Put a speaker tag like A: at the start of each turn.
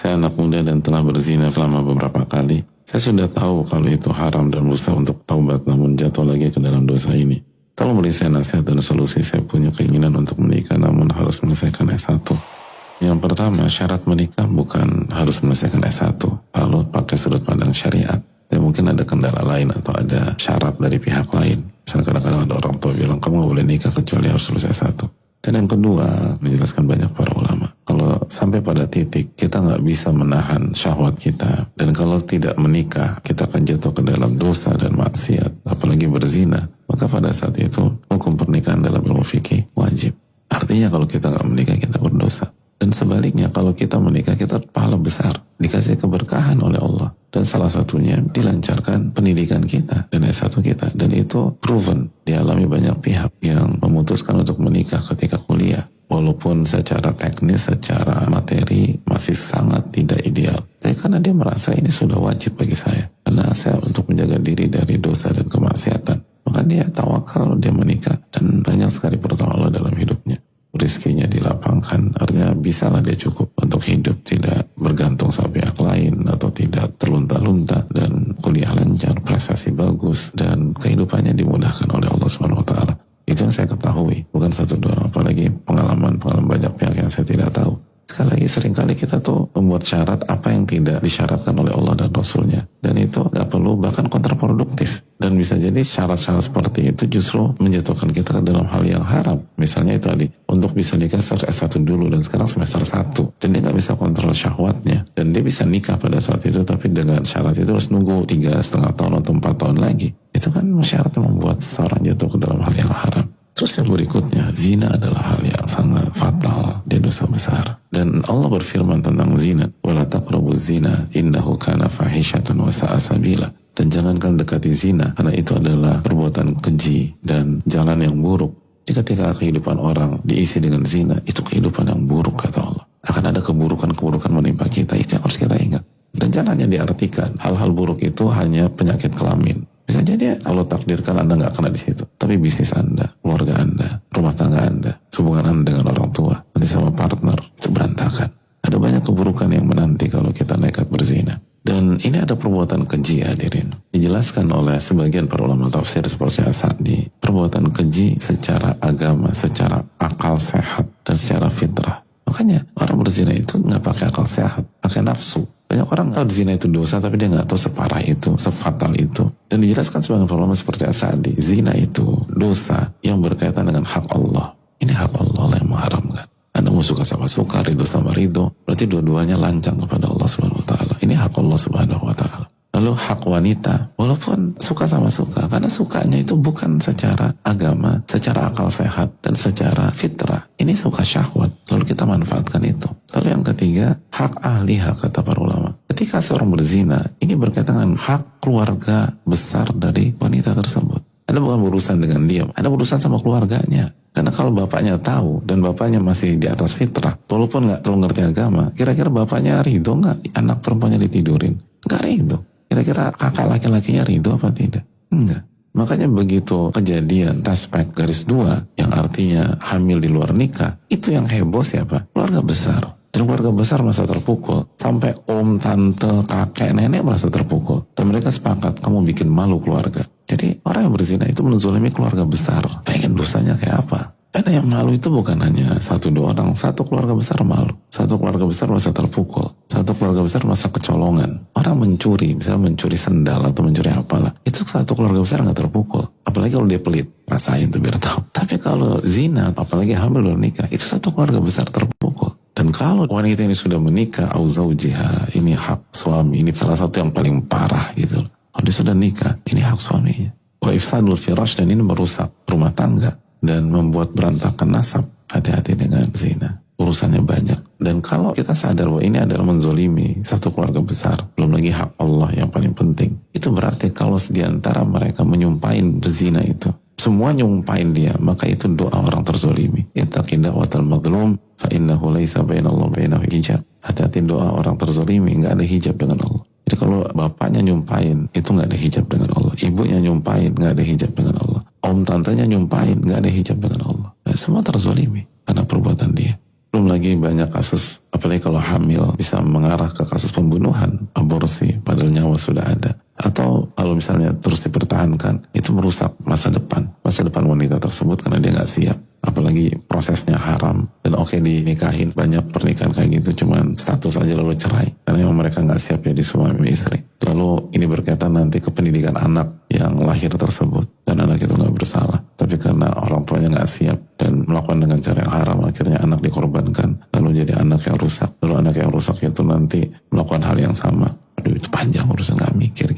A: Saya anak muda dan telah berzina selama beberapa kali. Saya sudah tahu kalau itu haram dan berusaha untuk taubat, namun jatuh lagi ke dalam dosa ini. Tolong beri saya nasihat dan solusi. Saya punya keinginan untuk menikah namun harus menyelesaikan S1. Yang pertama, syarat menikah bukan harus menyelesaikan S1. Lalu pakai sudut pandang syariat. Ya mungkin ada kendala lain atau ada syarat dari pihak lain. Misalnya kadang-kadang ada orang tua bilang, kamu gak boleh nikah kecuali harus lulus S1. Dan yang kedua, menjelaskan banyak para ulama, kalau sampai pada titik kita nggak bisa menahan syahwat kita, dan kalau tidak menikah kita akan jatuh ke dalam dosa dan maksiat, apalagi berzina, maka pada saat itu hukum pernikahan dalam ilmu fikih wajib. Artinya kalau kita nggak menikah kita berdosa. Dan sebaliknya kalau kita menikah kita pahala besar, dikasih keberkahan oleh Allah, dan salah satunya dilancarkan pendidikan kita dan S1 kita, dan itu proven, dialami banyak pihak yang memutuskan untuk menikah ketika kuliah, walaupun secara teknis, secara materi masih sangat tidak ideal, tapi karena dia merasa ini sudah wajib bagi saya, karena saya untuk menjaga diri dari dosa dan kemaksiatan, maka dia tawakal, dia menikah, dan banyak sekali pertolongan Allah dalam hidupnya. Rizkinya dilapangkan, artinya bisalah dia cukup untuk hidup, tidak bergantung sama pihak lain atau tidak terlunta-lunta, dan kuliah lancar, prestasi bagus, dan kehidupannya dimudahkan oleh Allah SWT. Itu yang saya ketahui, bukan satu dua, apalagi pengalaman banyak pihak yang saya tidak tahu. Sekali lagi, seringkali kita tuh membuat syarat apa yang tidak disyaratkan oleh Allah dan Rasulnya, dan itu gak perlu, bahkan kontraproduktif, dan bisa jadi syarat-syarat seperti itu justru menjatuhkan kita ke dalam hal yang haram. Misalnya itu tadi, untuk bisa nikah harus S1 dulu, dan sekarang semester 1, dan dia gak bisa kontrol syahwatnya, dan dia bisa nikah pada saat itu, tapi dengan syarat itu harus nunggu 3,5 tahun atau 4 tahun lagi. Itu kan syarat yang membuat seseorang jatuh ke dalam hal yang haram. Terus yang berikutnya, zina adalah hal yang sangat fatal, dia dosa besar. Dan Allah berfirman tentang zina, wala taqrabuz zina innahu kana fahisyatan wa sa'a sabila. Dan jangan kalian dekati zina, karena itu adalah perbuatan keji dan jalan yang buruk. Jadi ketika kehidupan orang diisi dengan zina, itu kehidupan yang buruk kata Allah. Akan ada keburukan-keburukan menimpa kita, itu yang harus kita ingat. Dan jangan hanya diartikan hal-hal buruk itu hanya penyakit kelamin. Bisa jadi Allah takdirkan Anda nggak kena di situ, tapi bisnis Anda, keluarga Anda, rumah tangga Anda, hubungan Anda dengan orang tua, nanti sama partner, itu berantakan. Ada banyak keburukan yang menanti kalau kita nekat berzina. Dan ini ada perbuatan keji, hadirin. Dijelaskan oleh sebagian para ulama tafsir seperti As-Sa'di, perbuatan keji secara agama, secara akal sehat, dan secara fitrah. Makanya orang berzina itu nggak pakai akal sehat, pakai nafsu. Banyak orang tahu zina itu dosa, tapi dia nggak tahu separah itu, sefatal itu. Dan dijelaskan sebagian ulama seperti As-Sa'di, zina itu dosa yang berkaitan dengan hak Allah. Ini hak Allah yang mengharamkan. Anda mau suka sama suka, ridho sama ridho, berarti dua-duanya lancang kepada Allah Subhanahu Wa Taala. Ini hak Allah Subhanahu Wa Taala. Lalu hak wanita, walaupun suka sama suka, karena sukanya itu bukan secara agama, secara akal sehat, dan secara fitrah. Ini suka syahwat, lalu kita manfaatkan itu. Lalu yang ketiga, hak ahli hak, kata para ulama. Ketika seorang berzina, ini berkaitan dengan hak keluarga besar dari wanita tersebut. Anda bukan berurusan dengan dia, Anda berurusan sama keluarganya. Karena kalau bapaknya tahu, dan bapaknya masih di atas fitrah, walaupun nggak terlalu ngerti agama, kira-kira bapaknya ridho nggak anak perempuannya ditidurin? Nggak ridho. Kira-kira kakak laki-lakinya ridho apa tidak? Enggak. Makanya begitu kejadian taspek garis 2 yang artinya hamil di luar nikah, itu yang heboh siapa? Keluarga besar. Dan keluarga besar merasa terpukul. Sampai om, tante, kakek, nenek merasa terpukul. Dan mereka sepakat, kamu bikin malu keluarga. Jadi orang yang berzina itu menzalimi keluarga besar. Pengen dosanya kayak apa? Karena yang malu itu bukan hanya 1-2 orang, satu keluarga besar malu, satu keluarga besar merasa terpukul, satu keluarga besar merasa kecolongan. Orang mencuri, misalnya mencuri sendal atau mencuri apalah, itu satu keluarga besar nggak terpukul. Apalagi kalau dia pelit, rasain tuh biar tahu. Tapi kalau zina, apalagi hamil dan nikah, itu satu keluarga besar terpukul. Dan kalau wanita ini sudah menikah, auzaujiha, ini hak suami, ini salah satu yang paling parah gitu. Kalau dia sudah nikah, ini hak suaminya. Wa ifsadul firash, dan ini merusak rumah tangga dan membuat berantakan nasab. Hati-hati dengan zina, urusannya banyak. Dan kalau kita sadar bahwa ini adalah menzolimi satu keluarga besar, belum lagi hak Allah yang paling penting, itu berarti kalau diantara mereka menyumpahin berzina itu, semua nyumpahin dia, maka itu doa orang terzolimi. Ittaqi da'watal madlum fa innahu laisa bainallahi wa bainahu hijab. Hati-hati doa orang terzolimi, nggak ada hijab dengan Allah. Jadi kalau bapaknya nyumpahin, itu nggak ada hijab dengan Allah. Ibunya nyumpahin, nggak ada hijab dengan Allah. Om tantenya nyumpahin, nggak ada hijab dengan Allah. Nah, semua terzolimi karena perbuatan dia. Belum lagi banyak kasus Apalagi kalau hamil bisa mengarah ke kasus pembunuhan, aborsi, padahal nyawa sudah ada. Atau kalau misalnya terus dipertahankan, itu merusak masa depan wanita tersebut karena dia nggak siap. Apalagi prosesnya haram. Dan oke dinikahin, banyak pernikahan kayak gitu, cuman status aja lalu cerai. Karena memang mereka nggak siap jadi suami istri. Lalu ini berkaitan nanti ke pendidikan anak yang lahir tersebut. Dan anak itu nggak bersalah. Tapi karena orang tuanya nggak siap dan melakukan dengan cara yang haram, akhirnya anak dikorbankan. Lalu jadi anak yang rusak. Lalu anak yang rusak itu nanti melakukan hal yang sama. Aduh, itu panjang urusan, nggak mikir.